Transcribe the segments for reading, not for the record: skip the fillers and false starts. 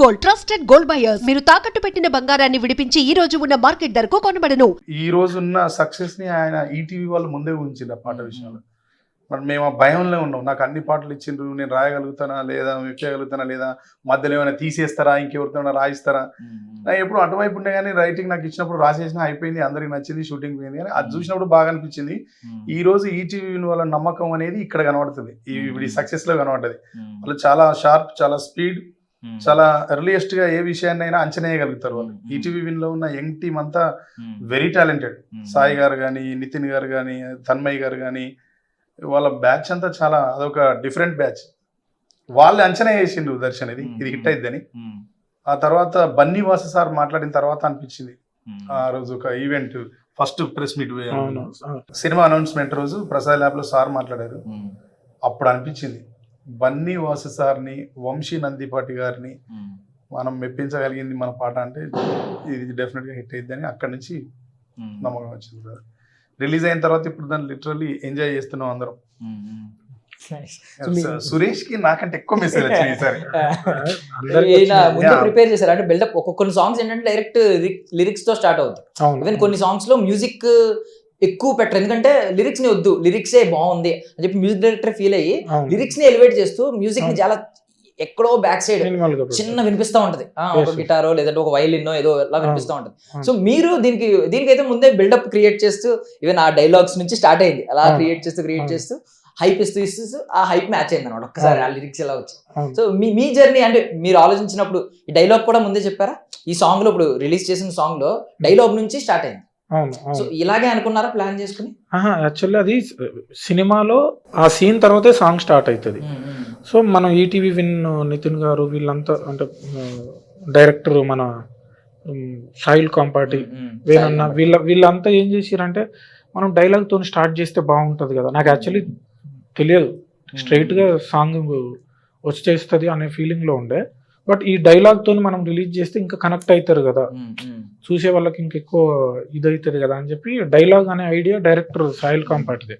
Gold, trusted gold buyers. మీరు తాకట్టు పెట్టిన బంగారాన్ని విడిపించి ఈ రోజు ఉన్న మార్కెట్ ధరకు కొనబడను. ఈ రోజున్న సక్సెస్ ని ఆయన ఈటీవీ వాళ్ళు ముందే ఊహించింది ఆ పాట విషయంలో. మరి మేము ఆ భయంలో ఉన్నాం. నాకు అన్ని పాటలు ఇచ్చిండ్రు, నేను రాయగలుగుతానా లేదా, ఎక్కగలుగుతానా లేదా, మధ్యలో ఏమైనా తీసేస్తారా, ఇంకెవరితో రాయిస్తారా. నాకు ఎప్పుడు అటువైపు ఉండే కానీ రైటింగ్ నాకు ఇచ్చినప్పుడు రాసేసిన అయిపోయింది, అందరికి నచ్చింది, షూటింగ్ పోయింది. కానీ అది చూసినప్పుడు బాగా అనిపించింది. ఈ రోజు ఈటీవీ వాళ్ళ నమ్మకం అనేది ఇక్కడ కనబడుతుంది, ఈ సక్సెస్ లో కనబడుతుంది. వాళ్ళు చాలా షార్ప్, చాలా స్పీడ్, చాలా ఎర్లియస్ట్ గా ఏ విషయాన్ని అయినా అంచనా వేయగలుగుతారు వాళ్ళు. ఈటీవీ విన్ లో ఉన్న యంగ్ టీమ్ అంతా వెరీ టాలెంటెడ్. సాయి గారు కానీ, నితిన్ గారు కానీ, తన్మయ్ గారు కానీ, వాళ్ళ బ్యాచ్ అంతా చాలా, అదొక డిఫరెంట్ బ్యాచ్. వాళ్ళు అంచనా వేసిండ్రు దర్శన్ ఇది హిట్ అయిద్దని. ఆ తర్వాత బన్నీ వాసు సార్ మాట్లాడిన తర్వాత అనిపించింది. ఆ రోజు ఒక event, first press meet, cinema announcement రోజు ప్రసాద్ ల్యాబ్ లో సార్ మాట్లాడారు. అప్పుడు అనిపించింది బన్నీ వాసు సార్ని, వంశీ నందిపాటి గారిని మనం మెప్పించగలిగింది మన పాట అంటే ఇది డెఫినెట్ గా హిట్ అయిద్దని అక్కడి నుంచి నమ్మకం వచ్చింది సార్. రిలీజ్ అయిన తర్వాత ఇప్పుడు దాన్ని లిటరల్లీ ఎంజాయ్ చేస్తున్నాం అందరం. సురేష్ కి నాకంటే ఎక్కువ మెసేజ్ వచ్చింది సార్. ప్రిపేర్ చేశారు అంటే బిల్డప్. కొన్ని సాంగ్స్ ఏంటంటే డైరెక్ట్ లిరిక్స్ తో స్టార్ట్ అవుతుంది. ఈవెన్ కొన్ని సాంగ్స్ లో మ్యూజిక్ ఎక్కువ పెట్టరు, ఎందుకంటే లిరిక్స్ ని వద్దు, లిరిక్సే బాగుంది అని చెప్పి మ్యూజిక్ డైరెక్టర్ ఫీల్ అయ్యి లిరిక్స్ ని ఎలివేట్ చేస్తూ మ్యూజిక్ ని చాలా ఎక్కడో బ్యాక్ సైడ్ చిన్న వినిపిస్తూ ఉంటది, ఒక గిటారో లేదంటే ఒక వైలిన్ ఏదో ఇలా వినిపిస్తూ ఉంటది. సో మీరు దీనికైతే ముందే బిల్డప్ క్రియేట్ చేస్తూ, ఈవెన్ ఆ డైలాగ్స్ నుంచి స్టార్ట్ అయింది, అలా క్రియేట్ చేస్తూ హైప్ ఇస్తూ ఆ హైప్ మ్యాచ్ అయింది అనమాట ఒక్కసారి ఆ లిరిక్స్ ఎలా వచ్చి. సో మీ జర్నీ అంటే మీరు ఆలోచించినప్పుడు ఈ డైలాగ్ కూడా ముందే చెప్పారా? ఈ సాంగ్ లో ఇప్పుడు రిలీజ్ చేసిన సాంగ్ లో డైలాగ్ నుంచి స్టార్ట్ అయింది. సో ఇలాగే అనుకున్నారా ప్లాన్ చేసుకుని? యాక్చువల్లీ అది సినిమాలో ఆ సీన్ తర్వాతే సాంగ్ స్టార్ట్ అవుతుంది. సో మనం ఈటీవీ విన్ నితిన్ గారు వీళ్ళంతా, అంటే డైరెక్టర్ మన సాయిల్ కాంపాటి, వేణన్న, వీళ్ళంతా ఏం చేసిరంటే మనం డైలాగ్ తో స్టార్ట్ చేస్తే బాగుంటది కదా. నాకు యాక్చువల్లీ తెలియదు, స్ట్రైట్ గా సాంగ్ వచ్చేస్తుంది అనే ఫీలింగ్ లో ఉండే. బట్ ఈ డైలాగ్ తోని మనం రిలీజ్ చేస్తే ఇంకా కనెక్ట్ అవుతారు కదా, చూసే వాళ్ళకి ఇంకెక్కువ ఇదవుతుంది కదా అని చెప్పి డైలాగ్ అనే ఐడియా డైరెక్టర్ సాయిల్ కాంపాటిదే.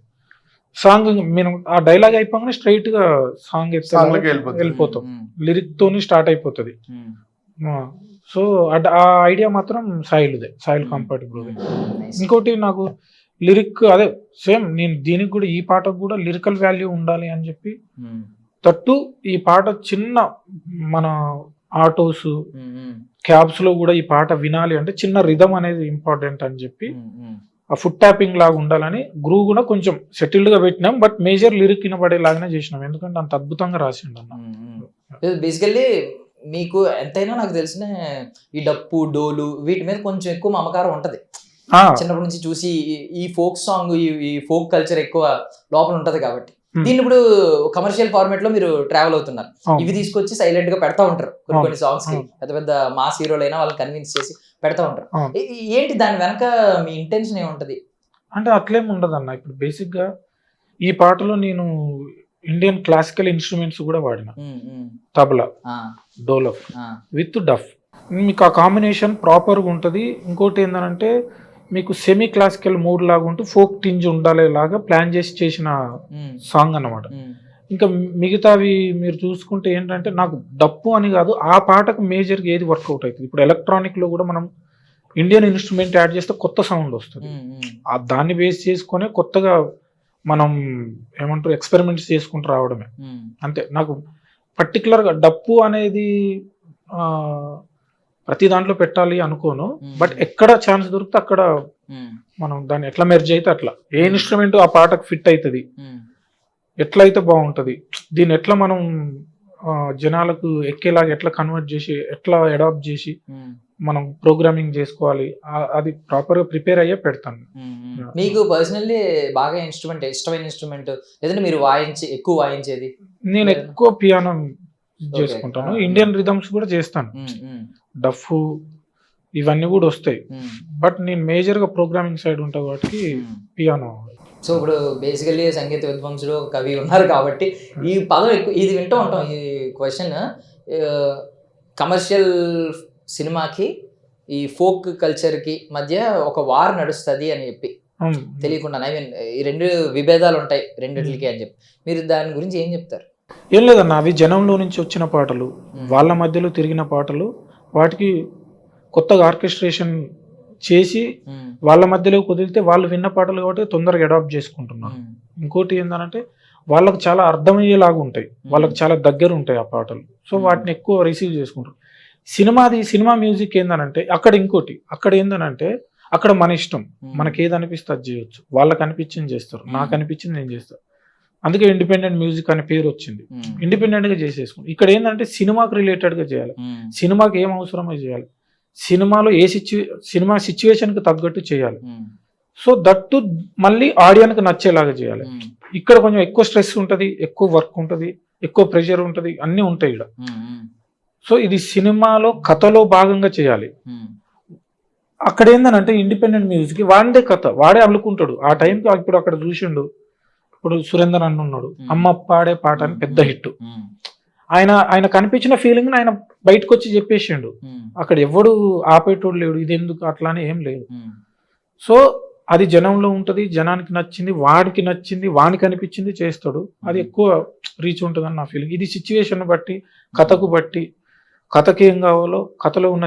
సాంగ్ మేము ఆ డైలాగ్ అయిపోగానే స్ట్రైట్ గా సాంగ్ వెళ్ళిపోతాం, లిరిక్ తోని స్టార్ట్ అయిపోతుంది. సో ఆ ఐడియా మాత్రం సాయిల్దే, సాయిల్ కాంపాటి బ్రో. ఇంకోటి నాకు లిరిక్ అదే సేమ్, నేను దీనికి కూడా ఈ పాటకు కూడా లిరికల్ వాల్యూ ఉండాలి అని చెప్పి తట్టు ఈ పాట చిన్న మన ఆటోస్ క్యాబ్స్ లో కూడా ఈ పాట వినాలి అంటే చిన్న రిథమ్ అనేది ఇంపార్టెంట్ అని చెప్పి ఆ ఫుట్ ట్యాపింగ్ లాగా ఉండాలని గ్రూవ్ కూడా కొంచెం సెటిల్డ్ గా పెట్టినాం. బట్ మేజర్ లిరిక్ వినబడేలాగానే చేసినాం, ఎందుకంటే అంత అద్భుతంగా రాసిండు అన్న. బేసికల్లీ మీకు ఎంతైనా నాకు తెలిసిన ఈ డప్పు డోలు వీటి మీద కొంచెం ఎక్కువ మమకారం ఉంటది చిన్నప్పటి నుంచి చూసి. ఈ ఫోక్ సాంగ్, ఈ ఫోక్ కల్చర్ ఎక్కువ లోపల ఉంటది కాబట్టి దీన్ని ఇప్పుడు కమర్షియల్ ఫార్మాట్ లో మీరు ట్రావెల్ అవుతున్నారు. ఇవి తీసుకొచ్చి సైలెంట్ గా పెడతా ఉంటారు కొన్ని సాంగ్స్ కి, పెద్ద పెద్ద మాస్ హీరోలైనా వాళ్ళని కన్విన్స్ చేసి పెడతా ఉంటారు. ఏంటి దాని వెనక మీ ఇంటెన్షన్ ఏముంటది? అంటే అట్లేం ఉండదు అన్న. ఇప్పుడు బేసిక్ గా ఈ పాటలో నేను ఇండియన్ క్లాసికల్ ఇన్స్ట్రుమెంట్స్ కూడా వాడిన, తబలా, డోలఫ్ విత్ డఫ్. మీకు ఆ కాంబినేషన్ ప్రాపర్ గా ఉంటది. ఇంకోటి ఏంటంటే మీకు సెమీ క్లాసికల్ మూడ్ లాగా ఉంటూ ఫోక్ టింజ్ ఉండాలేలాగా ప్లాన్ చేసిన సాంగ్ అన్నమాట. ఇంకా మిగతావి మీరు చూసుకుంటే ఏంటంటే నాకు డప్పు అని కాదు, ఆ పాటకు మేజర్గా ఏది వర్కౌట్ అవుతుంది. ఇప్పుడు ఎలక్ట్రానిక్ లో కూడా మనం ఇండియన్ ఇన్స్ట్రుమెంట్ యాడ్ చేస్తే కొత్త సౌండ్ వస్తుంది. దాన్ని బేస్ చేసుకొని కొత్తగా మనం ఏమంటారు ఎక్స్పెరిమెంట్స్ చేసుకుంటూ రావడమే అంతే. నాకు పర్టికులర్గా డప్పు అనేది ప్రతి దాంట్లో పెట్టాలి అనుకోను, బట్ ఎక్కడ ఛాన్స్ దొరికితే అక్కడ మనం దాన్ని ఎట్లా మెర్జ్ అయితే అట్లా, ఏ ఇన్స్ట్రుమెంట్ ఆ పాటకు ఫిట్ అవుతుంది, ఎట్లయితే బాగుంటుంది, దీన్ని ఎట్లా మనం జనాలకు ఎక్కేలాగా ఎట్లా కన్వర్ట్ చేసి, ఎట్లా అడాప్ట్ చేసి మనం ప్రోగ్రామింగ్ చేసుకోవాలి, అది ప్రాపర్ గా ప్రిపేర్ అయ్యే పెడతాను. మీకు పర్సనల్లీ బాగా ఇష్టమైన ఇన్స్ట్రుమెంట్ లేదంటే మీరు ఎక్కువ వాయించేది? నేను ఎక్కువ పియానో చేసుకుంటాను, ఇండియన్ రిథమ్స్ కూడా చేస్తాను, డఫ్ ఇవన్నీ కూడా వస్తాయి. బట్ నేను మేజర్ గా ప్రోగ్రామింగ్ సైడ్ ఉంటా కాబట్టి పియానో. సో ఇప్పుడు బేసికల్లీ సంగీత విద్వాంసుడు కవి ఉన్నారు కాబట్టి ఈ పదం ఎక్కువ ఇది వింటూ ఉంటాం. ఈ క్వశ్చన్ కమర్షియల్ సినిమాకి ఈ ఫోక్ కల్చర్కి మధ్య ఒక వార్ నడుస్తుంది అని చెప్పి తెలియకుండా, ఐ మీన్ ఈ రెండు విభేదాలు ఉంటాయి రెండిట్లకి అని చెప్పి, మీరు దాని గురించి ఏం చెప్తారు? ఏం లేదన్న, అవి జనంలో నుంచి వచ్చిన పాటలు, వాళ్ళ మధ్యలో తిరిగిన పాటలు, వాటికి కొత్తగా ఆర్కెస్ట్రేషన్ చేసి వాళ్ళ మధ్యలో కుదిరితే వాళ్ళు విన్న పాటలు కాబట్టి తొందరగా అడాప్ట్ చేసుకుంటున్నారు. ఇంకోటి ఏంటంటే వాళ్ళకు చాలా అర్థమయ్యేలాగా ఉంటాయి, వాళ్ళకి చాలా దగ్గర ఉంటాయి ఆ పాటలు. సో వాటిని ఎక్కువ రిసీవ్ చేసుకుంటారు. సినిమా మ్యూజిక్ ఏందనంటే అక్కడ ఏందనంటే అక్కడ మన ఇష్టం, మనకి ఏది అనిపిస్తే అది చేయొచ్చు. వాళ్ళకి అనిపించింది చేస్తారు, నాకు అనిపించింది నేను చేస్తాను. అందుకే ఇండిపెండెంట్ మ్యూజిక్ అనే పేరు వచ్చింది. ఇండిపెండెంట్ గా చేసేసుకుంటాం. ఇక్కడ ఏంటంటే సినిమాకి రిలేటెడ్ గా చేయాలి, సినిమాకి ఏం అవసరమో చేయాలి, సినిమాలో సినిమా సిచ్యువేషన్ కి తగ్గట్టు చేయాలి. సో దట్టు మళ్ళీ ఆడియన్కి నచ్చేలాగా చేయాలి. ఇక్కడ కొంచెం ఎక్కువ స్ట్రెస్ ఉంటుంది, ఎక్కువ వర్క్ ఉంటుంది, ఎక్కువ ప్రెషర్ ఉంటుంది, అన్నీ ఉంటాయి ఇక్కడ. సో ఇది సినిమాలో కథలో భాగంగా చేయాలి. అక్కడ ఏందనంటే ఇండిపెండెంట్ మ్యూజిక్ వాడే కథ వాడే అల్లుకుంటాడు. ఆ టైంకి ఇప్పుడు అక్కడ చూసిండు, ఇప్పుడు సురేందర్ అన్న ఉన్నాడు, అమ్మ పాడే పాట అని పెద్ద హిట్. ఆయన కనిపించిన ఫీలింగ్ ఆయన బయటకు వచ్చి చెప్పేసిండు. అక్కడ ఎవడు ఆపేటోడు లేడు, ఇది ఎందుకు అట్లా అని ఏం లేదు. సో అది జనంలో ఉంటుంది, జనానికి నచ్చింది, వాడికి నచ్చింది, వానికి అనిపించింది చేస్తాడు. అది ఎక్కువ రీచ్ ఉంటుంది అని నా ఫీలింగ్. ఇది సిచ్యువేషన్ బట్టి, కథకు బట్టి, కథకి ఏం కావాలో, కథలో ఉన్న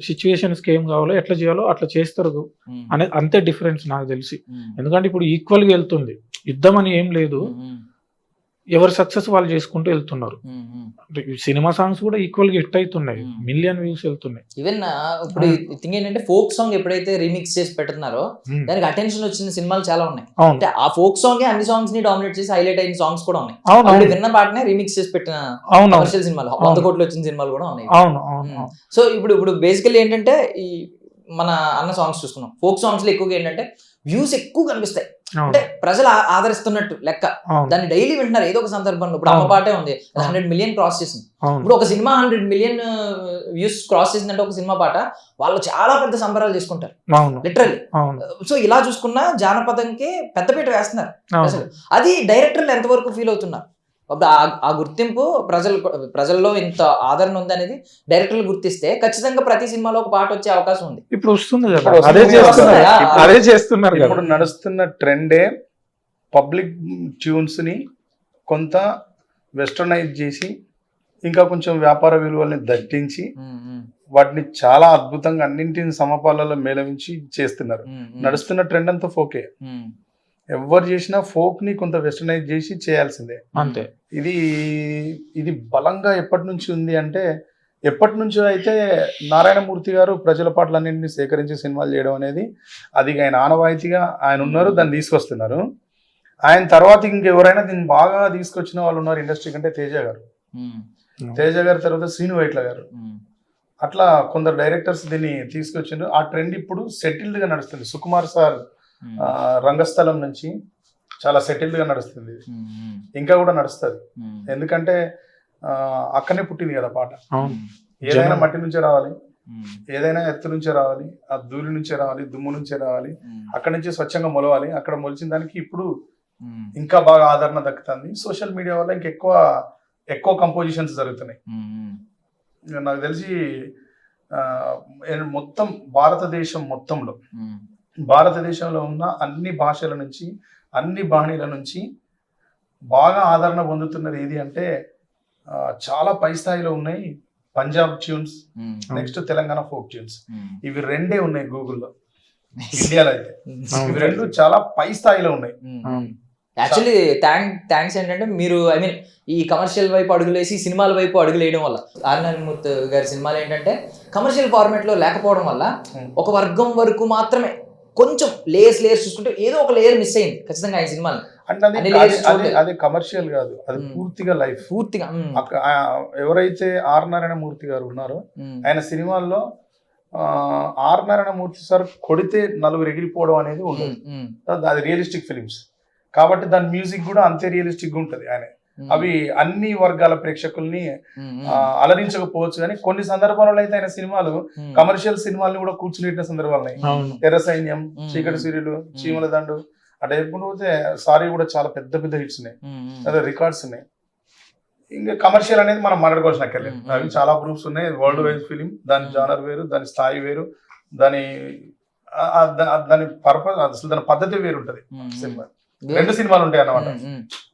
సిచ్యువేషన్స్కి ఏం కావాలో, ఎట్లా చేయాలో అట్లా చేస్తారు అనే అంతే డిఫరెన్స్ నాకు తెలిసి. ఎందుకంటే ఇప్పుడు ఈక్వల్గా వెళ్తుంది, యుద్ధం అని ఏం లేదు, ఎవరి సక్సెస్ వాళ్ళు చేసుకుంటూ వెళ్తున్నారు. సినిమా సాంగ్స్ కూడా ఈక్వల్ గా హిట్ అవుతున్నాయి, మిలియన్ వ్యూస్ వెళ్తున్నాయి. ఈవెన్ ఇప్పుడు థింగ్ ఏంటంటే ఫోక్ సాంగ్ ఎప్పుడైతే రీమిక్స్ చేసి పెడుతున్నారో దానికి అటెన్షన్ వచ్చిన సినిమాలు చాలా ఉన్నాయి. అంటే ఆ ఫోక్ సాంగ్ అన్ని సాంగ్స్ ని డామినేట్ చేసి హైలైట్ అయిన సాంగ్స్ కూడా ఉన్నాయి. ఆల్రెడీ విన్న పాటనే రీమిక్స్ చేసి పెట్టిన కమర్షియల్ సినిమాలు, 100 కోట్లు వచ్చిన సినిమాలు కూడా ఉన్నాయి. సో ఇప్పుడు బేసికల్లీ ఏంటంటే ఈ మన అన్న సాంగ్స్ చూసుకున్నాం, ఫోక్ సాంగ్స్ లో ఎక్కువగా ఏంటంటే వ్యూస్ ఎక్కువ కనిపిస్తాయి, అంటే ప్రజలు ఆదరిస్తున్నట్టు లెక్క. దాన్ని డైలీ వింటున్నారు ఏదో ఒక సందర్భంలో. ఇప్పుడు అమ్మ పాటే ఉంది, 100 మిలియన్ క్రాస్ చేసింది. ఇప్పుడు ఒక సినిమా 100 మిలియన్ వ్యూస్ క్రాస్ చేసిందంటే ఒక సినిమా పాట వాళ్ళు చాలా పెద్ద సంబరాలు చేసుకుంటారు లిటరల్లీ. సో ఇలా చూసుకున్నా జానపదంకి పెద్దపీట వేస్తున్నారు అసలు. అది డైరెక్టర్లు ఎంతవరకు ఫీల్ అవుతున్నారు? ఆ గుర్తింపు ప్రజల్లో ఇంత ఆదరణ ఉంది అనేది డైరెక్టర్లు గుర్తిస్తే ఖచ్చితంగా ప్రతి సినిమాలో ఒక పాట వచ్చే అవకాశం ఉంది. ఇప్పుడు వస్తుంది కదా, అదే చేస్తున్నారు. ఇప్పుడు నడుస్తున్న ట్రెండే పబ్లిక్ ట్యూన్స్ ని కొంత వెస్టర్నైజ్ చేసి ఇంకా కొంచెం వ్యాపార విలువల్ని దట్టించి వాటిని చాలా అద్భుతంగా అన్నింటిని సమపాలలో మేళవించి చేస్తున్నారు. నడుస్తున్న ట్రెండ్ అంతా ఫోకే. ఎవరు చేసినా ఫోక్ ని కొంత వెస్టర్నైజ్ చేసి చేయాల్సిందే అంతే. ఇది బలంగా ఎప్పటి నుంచి ఉంది అంటే, ఎప్పటి నుంచో అయితే నారాయణమూర్తి గారు ప్రజల పాటలన్నింటినీ సేకరించి సినిమాలు చేయడం అనేది అది ఆయన ఆనవాయితీగా ఆయన ఉన్నారు, దాన్ని తీసుకొస్తున్నారు. ఆయన తర్వాత ఇంకెవరైనా దీన్ని బాగా తీసుకొచ్చిన వాళ్ళు ఉన్నారు ఇండస్ట్రీ కంటే తేజ గారు. తేజ గారి తర్వాత శ్రీను వైట్ల గారు, అట్లా కొందరు డైరెక్టర్స్ దీన్ని తీసుకొచ్చిండ్రు. ఆ ట్రెండ్ ఇప్పుడు సెటిల్డ్ గా నడుస్తుంది. సుకుమార్ సార్ రంగస్థలం నుంచి చాలా సెటిల్డ్ గా నడుస్తుంది, ఇంకా కూడా నడుస్తుంది. ఎందుకంటే అక్కడనే పుట్టింది కదా పాట. ఏదైనా మట్టి నుంచే రావాలి, ఏదైనా ఎత్తు నుంచే రావాలి, ఆ ధూళి నుంచే రావాలి, దుమ్ము నుంచే రావాలి, అక్కడి నుంచి స్వచ్ఛంగా మొలవాలి. అక్కడ మొలిచిన దానికి ఇప్పుడు ఇంకా బాగా ఆదరణ దక్కుతుంది. సోషల్ మీడియా వల్ల ఎక్కువ కంపోజిషన్స్ జరుగుతున్నాయి. నాకు తెలిసి మొత్తం భారతదేశంలో ఉన్న అన్ని భాషల నుంచి, అన్ని బాణీల నుంచి బాగా ఆదరణ పొందుతున్నది ఏది అంటే చాలా పై స్థాయిలో ఉన్నాయి Punjab tunes, next Telangana folk tunes. ఇవి రెండే ఉన్నాయి గూగుల్లో, ఇండియాలో అయితే ఇవి రెండు చాలా పై స్థాయిలో ఉన్నాయి. యాక్చువల్లీ థ్యాంక్స్ ఏంటంటే మీరు ఈ కమర్షియల్ వైపు అడుగులేసి సినిమాల వైపు అడుగులేయడం వల్ల, నారాయణమూర్తి గారి సినిమాలు ఏంటంటే కమర్షియల్ ఫార్మాట్ లో లేకపోవడం వల్ల ఒక వర్గం వరకు మాత్రమే కొంచెం లేయర్స్ చూసుకుంటే ఏదో ఒక లేయర్ మిస్ అయింది ఖచ్చితంగా ఈ సినిమాలు. అంటే అది కమర్షియల్ కాదు, అది పూర్తిగా లైఫ్. పూర్తిగా ఎవరైతే ఆర్ నారాయణమూర్తి గారు ఉన్నారో ఆయన సినిమాల్లో ఆర్ నారాయణమూర్తి సార్ కొడితే నలుగురు ఎగిరిపోవడం అనేది ఉండదు. అది రియలిస్టిక్ ఫిలిమ్స్ కాబట్టి దాని మ్యూజిక్ కూడా అంతే రియలిస్టిక్ గా ఉంటది. ఆయన అవి అన్ని వర్గాల ప్రేక్షకుల్ని అలరించకపోవచ్చు, కానీ కొన్ని సందర్భాలలో అయితే ఆయన సినిమాలు కమర్షియల్ సినిమాలను కూడా కూర్చునేట్టిన సందర్భాలు ఉన్నాయి. ఎర్ర సైన్యం, చీకటి సూర్యులు, చీమల దండు అటు ఎప్పుడు పోతే సారీ కూడా చాలా పెద్ద హిట్స్ ఉన్నాయి, అదే రికార్డ్స్ ఉన్నాయి. ఇంకా కమర్షియల్ అనేది మనం మాట్లాడుకోవాల్సిన అక్కర్లేదు, అవి చాలా ప్రూఫ్స్ ఉన్నాయి. వరల్డ్ వైజ్ ఫిలిం, దాని జానర్ వేరు, దాని స్థాయి వేరు, దాని పర్పస్ అసలు దాని పద్ధతి వేరు ఉంటది సినిమా. 2 సినిమాలు ఉంటాయి అన్నమాట.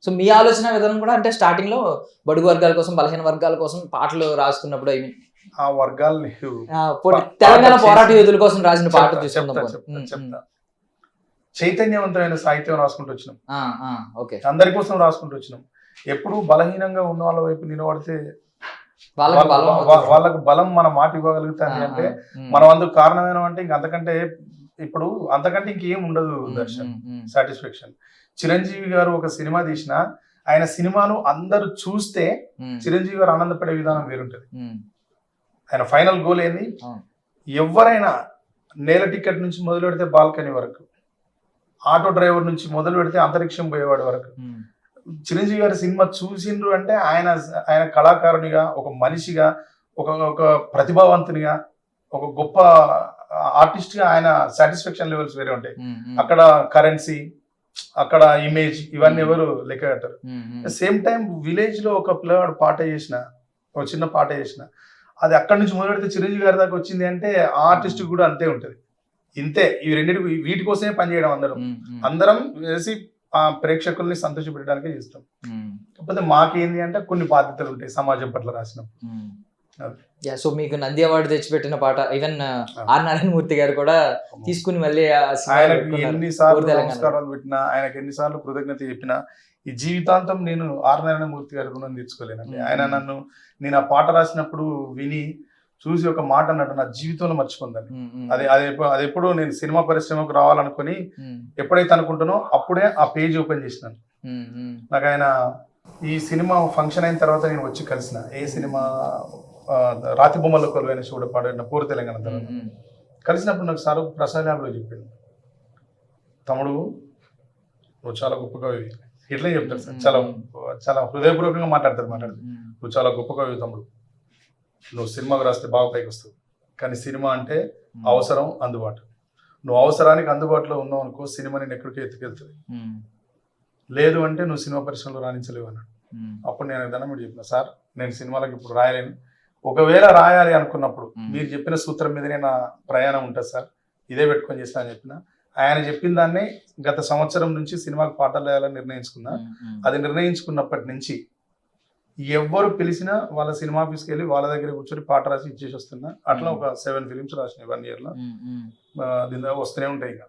సో మీ ఆలోచన విధానం కూడా అంటే స్టార్టింగ్ లో బడుగు వర్గాల కోసం బలహీన వర్గాల కోసం పాటలు రాసుకున్నప్పుడు ఐ మీన్ ఆ వర్గాలు లేవు. తెలంగాణ పోరాట యోధుల కోసం రాసిన పాట చెప్తా. చైతన్యవంతమైన సాహిత్యం రాసుకుంటూ వచ్చినాం, ఓకే, అందరి కోసం రాసుకుంటూ వచ్చినాం. ఎప్పుడు బలహీనంగా ఉన్న వాళ్ళ వైపు నిలబడితే వాళ్ళకు బలం మన మాట ఇవ్వగలుగుతాయి అంటే మనం అందుకు కారణమైన అంటే ఇంక అంతకంటే ఇంకేం ఉండదు దర్శన్ సాటిస్ఫాక్షన్. చిరంజీవి గారు ఒక సినిమా తీసిన ఆయన సినిమాను అందరూ చూస్తే చిరంజీవి గారు ఆనందపడే విధానం వేరుంటది. ఆయన ఫైనల్ గోల్ ఏంది, ఎవరైనా నేల టికెట్ నుంచి మొదలు పెడితే బాల్కనీ వరకు, ఆటో డ్రైవర్ నుంచి మొదలు పెడితే అంతరిక్షం పోయేవాడి వరకు చిరంజీవి గారి సినిమా చూసిండ్రు అంటే ఆయన కళాకారునిగా, ఒక మనిషిగా, ఒక ప్రతిభావంతునిగా, ఒక గొప్ప ఆర్టిస్ట్ గా ఆయన సాటిస్ఫాక్షన్ లెవెల్స్ వేరే ఉంటాయి. అక్కడ కరెన్సీ, అక్కడ ఇమేజ్, ఇవన్నీ ఎవరు లెక్క కట్టారు. సేమ్ టైం విలేజ్ లో ఒక పిల్లవాడు పాట చేసిన, ఒక చిన్న పాట చేసిన, అది అక్కడి నుంచి మొదలు పెడితే చిరంజీవి గారి దాకా వచ్చింది అంటే ఆ ఆర్టిస్ట్ కూడా అంతే ఉంటది. ఇంతే, ఇవి రెండింటి వీటి కోసమే పనిచేయడం. అందరం వేసి ఆ ప్రేక్షకుల్ని సంతోషపెట్టడానికే చేస్తాం. కాకపోతే మాకేంది అంటే కొన్ని బాధ్యతలు ఉంటాయి సమాజం పట్ల రాసినాం. సో మీకు నంది అవార్డు తెచ్చిపెట్టిన పాట ఈవెన్ ఆర్ నారాయణమూర్తి గారు కూడా తీసుకుని మళ్ళీ ఆయనకి ఎన్నిసార్లు నమస్కారాలు పెట్టినా, ఆయనకి ఎన్నిసార్లు కృతజ్ఞత చెప్పినా ఈ జీవితాంతం నేను ఆర్ నారాయణమూర్తి గారి రుణం తీర్చుకోలేనండి. ఆయన నేను ఆ పాట రాసినప్పుడు విని చూసి ఒక మాట అన్నట్టు నా జీవితంలో మర్చిపోందని. అది ఎప్పుడు నేను సినిమా పరిశ్రమకు రావాలనుకుని ఎప్పుడైతే అనుకుంటానో అప్పుడే ఆ పేజ్ ఓపెన్ చేసినాను. నాకు ఆయన ఈ సినిమా ఫంక్షన్ అయిన తర్వాత నేను వచ్చి కలిసిన, ఏ సినిమా రాతి బొమ్మల కొలువైన శివుడు పాడిన పూర్వ తెలంగాణ తర్వాత కలిసినప్పుడు నాకు సార్ ప్రసాద్ ల్యాబ్లో చెప్పింది, తమ్ముడు నువ్వు చాలా గొప్ప కవి, ఇట్లే చెప్తారు సార్, చాలా చాలా హృదయపూర్వకంగా మాట్లాడతారు. నువ్వు చాలా గొప్ప కవి తమ్ముడు, నువ్వు సినిమాకు రాస్తే బాగా పైకి వస్తావు, కానీ సినిమా అంటే అవసరం, అందుబాటు. నువ్వు అవసరానికి అందుబాటులో ఉన్నావు అనుకో, సినిమా నేను ఎక్కడికి ఎత్తుకెళ్తుంది, లేదు అంటే నువ్వు సినిమా పరిశ్రమలో రాణించలేవు అన్నాడు. అప్పుడు నేను దండం పెట్టి చెప్పిన, సార్ నేను సినిమాలకు ఇప్పుడు రాయలేను, ఒకవేళ రాయాలి అనుకున్నప్పుడు మీరు చెప్పిన సూత్రం మీదనే నా ప్రయాణం ఉంటుంది సార్, ఇదే పెట్టుకొని చేస్తా అని చెప్పిన. ఆయన చెప్పిన దాన్నే గత సంవత్సరం నుంచి సినిమాకి పాటలు వేయాలని నిర్ణయించుకున్నా. అది నిర్ణయించుకున్నప్పటి నుంచి ఎవరు పిలిచినా వాళ్ళ సినిమా ఆఫీస్కి వెళ్ళి వాళ్ళ దగ్గర కూర్చొని పాట రాసి ఇచ్చేసి వస్తున్నా. అట్లా ఒక 7 ఫిలిమ్స్ రాసిన 1 year లో. దీని వస్తూనే ఉంటాయి. ఇంకా